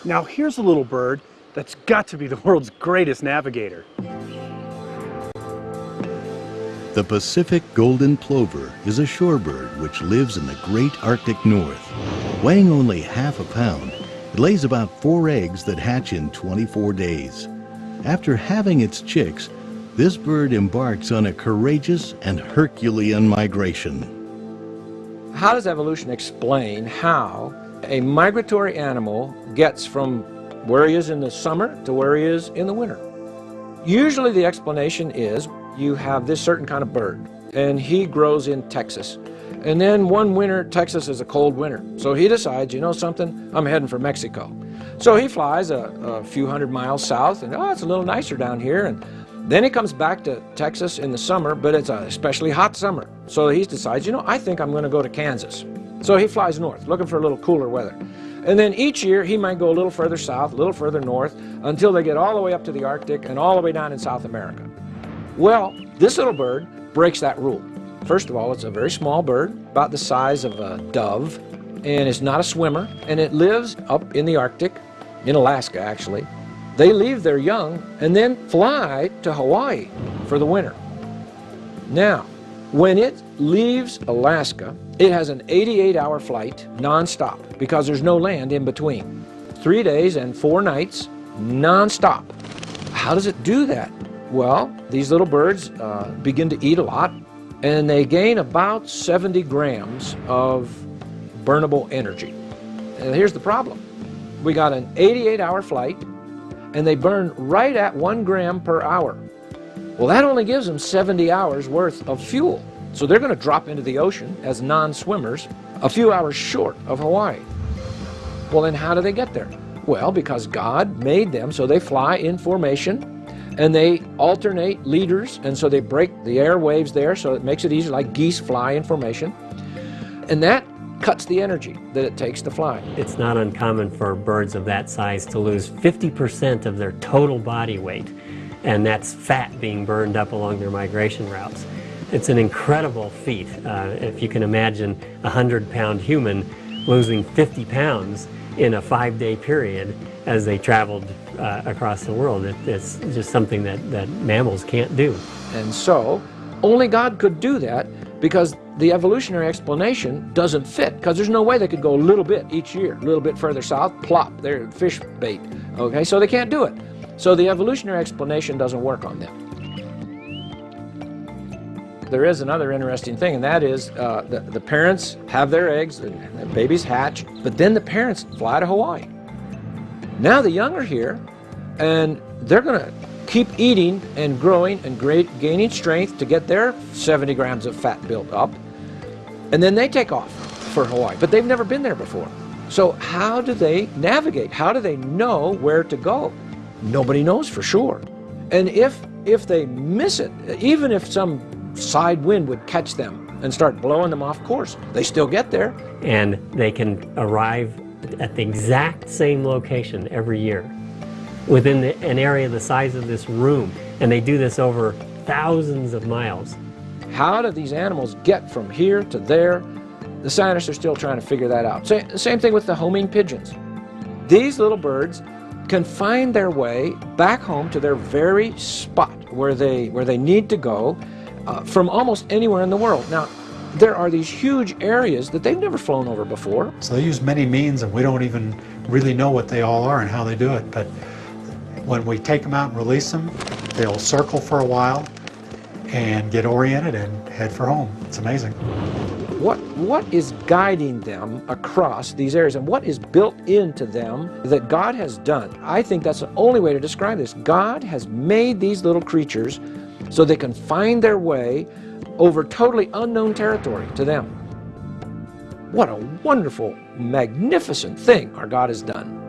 Now here's a little bird that's got to be the world's greatest navigator. The Pacific golden plover is a shorebird which lives in the great Arctic North. Weighing only half a pound, it lays about 4 eggs that hatch in 24 days. After having its chicks, this bird embarks on a courageous and Herculean migration. How does evolution explain how a migratory animal gets from where he is in the summer to where he is in the winter? Usually the explanation is you have this certain kind of bird, and he grows in Texas. And then one winter, Texas is a cold winter. So he decides, you know something, I'm heading for Mexico. So he flies a few hundred miles south, and it's a little nicer down here. And then he comes back to Texas in the summer, but it's a especially hot summer. So he decides, you know, I think I'm going to go to Kansas. So he flies north, looking for a little cooler weather. And then each year he might go a little further south, a little further north, until they get all the way up to the Arctic and all the way down in South America. Well, this little bird breaks that rule. First of all, it's a very small bird, about the size of a dove, and it's not a swimmer, and it lives up in the Arctic, in Alaska actually. They leave their young and then fly to Hawaii for the winter. Now, when it leaves Alaska, it has an 88-hour flight non-stop because there's no land in between. 3 days and 4 nights non-stop. How does it do that? Well, these little birds begin to eat a lot, and they gain about 70 grams of burnable energy. And here's the problem. We got an 88-hour flight, and they burn right at 1 gram per hour. Well, that only gives them 70 hours worth of fuel. So they're going to drop into the ocean as non-swimmers a few hours short of Hawaii. Well, then how do they get there? Well, because God made them so they fly in formation, and they alternate leaders, and so they break the airwaves there, so it makes it easier, like geese fly in formation. And that cuts the energy that it takes to fly. It's not uncommon for birds of that size to lose 50% of their total body weight, and that's fat being burned up along their migration routes. It's an incredible feat. If you can imagine a 100-pound human losing 50 pounds in a 5-day period as they traveled across the world. It's just something that mammals can't do. And so, only God could do that because the evolutionary explanation doesn't fit, because there's no way they could go a little bit each year, a little bit further south, plop, they're fish bait. Okay, so they can't do it. So the evolutionary explanation doesn't work on them. There is another interesting thing, and that is the parents have their eggs, and the babies hatch, but then the parents fly to Hawaii. Now the young are here, and they're going to keep eating and growing and gaining strength to get their 70 grams of fat built up, and then they take off for Hawaii, but they've never been there before. So how do they navigate? How do they know where to go? Nobody knows for sure. And if they miss it, even if some side wind would catch them and start blowing them off course, they still get there. And they can arrive at the exact same location every year within an area the size of this room, and they do this over thousands of miles. How do these animals get from here to there? The scientists are still trying to figure that out. Same thing with the homing pigeons. These little birds can find their way back home to their very spot where they need to go from almost anywhere in the world. Now, there are these huge areas that they've never flown over before. So they use many means, and we don't even really know what they all are and how they do it. But when we take them out and release them, they'll circle for a while and get oriented and head for home. It's amazing. What is guiding them across these areas, and what is built into them that God has done? I think that's the only way to describe this. God has made these little creatures so they can find their way over totally unknown territory to them. What a wonderful, magnificent thing our God has done.